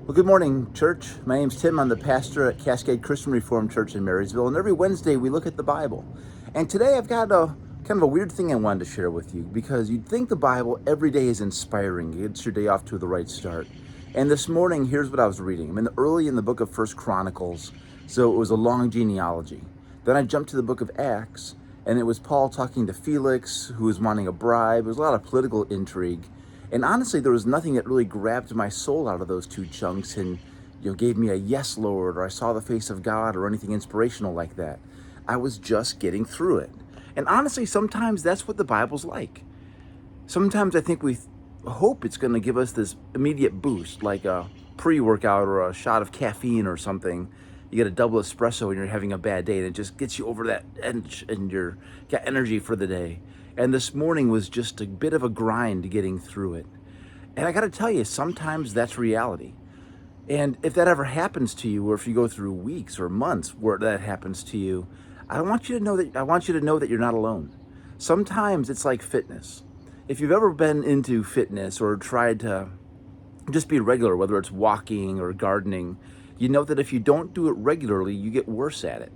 Well, good morning, church. My name's Tim. I'm the pastor at Cascade Christian Reformed Church in Marysville, and every Wednesday we look at the Bible. And today I've got a kind of a weird thing I wanted to share with you, because you'd think the Bible every day is inspiring. It gets your day off to the right start. And this morning, here's what I was reading. I'm early in the book of First Chronicles, so it was a long genealogy. Then I jumped to the book of Acts, and it was Paul talking to Felix, who was wanting a bribe. There was a lot of political intrigue. And honestly, there was nothing that really grabbed my soul out of those two chunks and gave me a yes, Lord, or I saw the face of God, or anything inspirational like that. I was just getting through it. And honestly, sometimes that's what the Bible's like. Sometimes I think we hope it's going to give us this immediate boost, like a pre-workout or a shot of caffeine or something. You get a double espresso and you're having a bad day, and it just gets you over that edge and you're got energy for the day. And this morning was just a bit of a grind getting through it. And I got to tell you, sometimes that's reality. And if that ever happens to you, or if you go through weeks or months where that happens to you, I want you to know that you're not alone. Sometimes it's like fitness. If you've ever been into fitness or tried to just be regular, whether it's walking or gardening, you know that if you don't do it regularly, you get worse at it.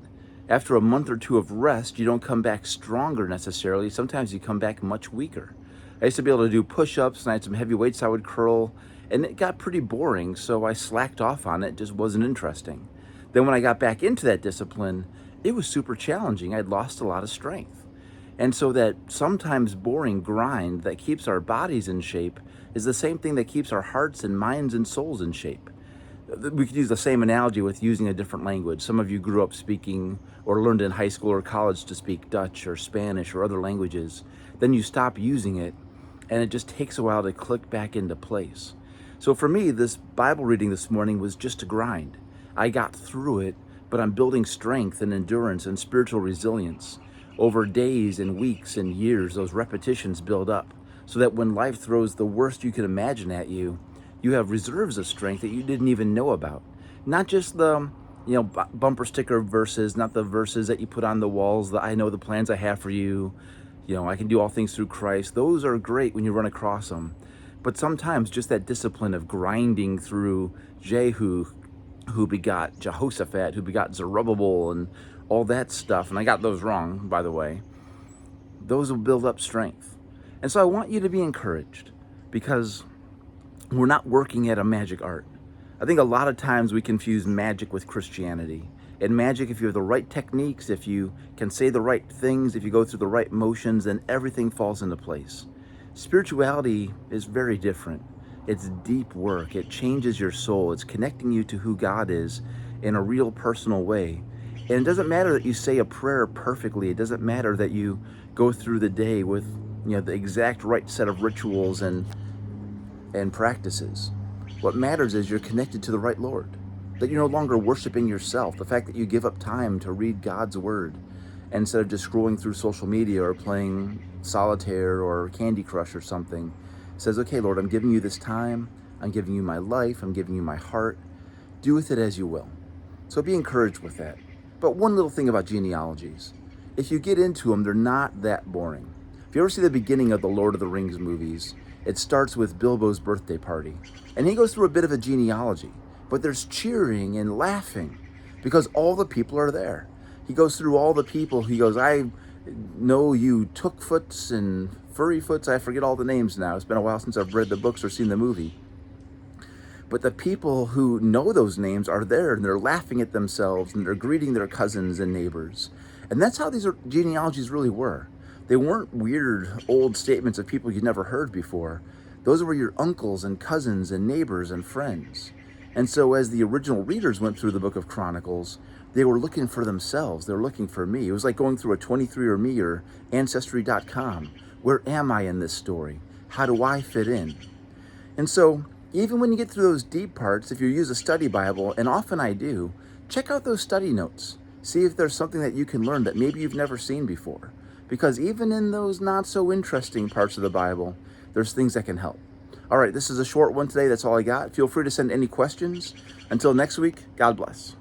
After a month or two of rest, you don't come back stronger necessarily. Sometimes you come back much weaker. I used to be able to do push-ups, and I had some heavy weights I would curl, and it got pretty boring, so I slacked off on it. It just wasn't interesting. Then when I got back into that discipline, it was super challenging. I'd lost a lot of strength. And so that sometimes boring grind that keeps our bodies in shape is the same thing that keeps our hearts and minds and souls in shape. We could use the same analogy with using a different language. Some of you grew up speaking or learned in high school or college to speak Dutch or Spanish or other languages. Then you stop using it, and it just takes a while to click back into place. So for me, this Bible reading this morning was just a grind. I got through it, but I'm building strength and endurance and spiritual resilience. Over days and weeks and years, those repetitions build up, so that when life throws the worst you can imagine at you, you have reserves of strength that you didn't even know about. Not just the bumper sticker verses, not the verses that you put on the walls, the I know the plans I have for you, I can do all things through Christ. Those are great when you run across them. But sometimes just that discipline of grinding through Jehu, who begot Jehoshaphat, who begot Zerubbabel, and all that stuff, and I got those wrong, by the way, those will build up strength. And so I want you to be encouraged, because we're not working at a magic art. I think a lot of times we confuse magic with Christianity. In magic, if you have the right techniques, if you can say the right things, if you go through the right motions, then everything falls into place. Spirituality is very different. It's deep work. It changes your soul. It's connecting you to who God is in a real personal way. And it doesn't matter that you say a prayer perfectly. It doesn't matter that you go through the day with the exact right set of rituals and practices. What matters is you're connected to the right Lord, that you're no longer worshiping yourself. The fact that you give up time to read God's word instead of just scrolling through social media or playing solitaire or Candy Crush or something says, okay, Lord, I'm giving you this time. I'm giving you my life. I'm giving you my heart. Do with it as you will. So be encouraged with that. But one little thing about genealogies, if you get into them, they're not that boring. If you ever see the beginning of the Lord of the Rings movies, it starts with Bilbo's birthday party. And he goes through a bit of a genealogy, but there's cheering and laughing because all the people are there. He goes through all the people. He goes, I know you Tookfoots and Furryfoots. I forget all the names now. It's been a while since I've read the books or seen the movie. But the people who know those names are there, and they're laughing at themselves, and they're greeting their cousins and neighbors. And that's how these genealogies really were. They weren't weird old statements of people you'd never heard before. Those were your uncles and cousins and neighbors and friends. And so as the original readers went through the book of Chronicles, they were looking for themselves. They were looking for me. It was like going through a 23andMe or Ancestry.com. Where am I in this story? How do I fit in? And so even when you get through those deep parts, if you use a study Bible, and often I do, check out those study notes. See if there's something that you can learn that maybe you've never seen before. Because even in those not so interesting parts of the Bible, there's things that can help. All right, this is a short one today. That's all I got. Feel free to send any questions. Until next week, God bless.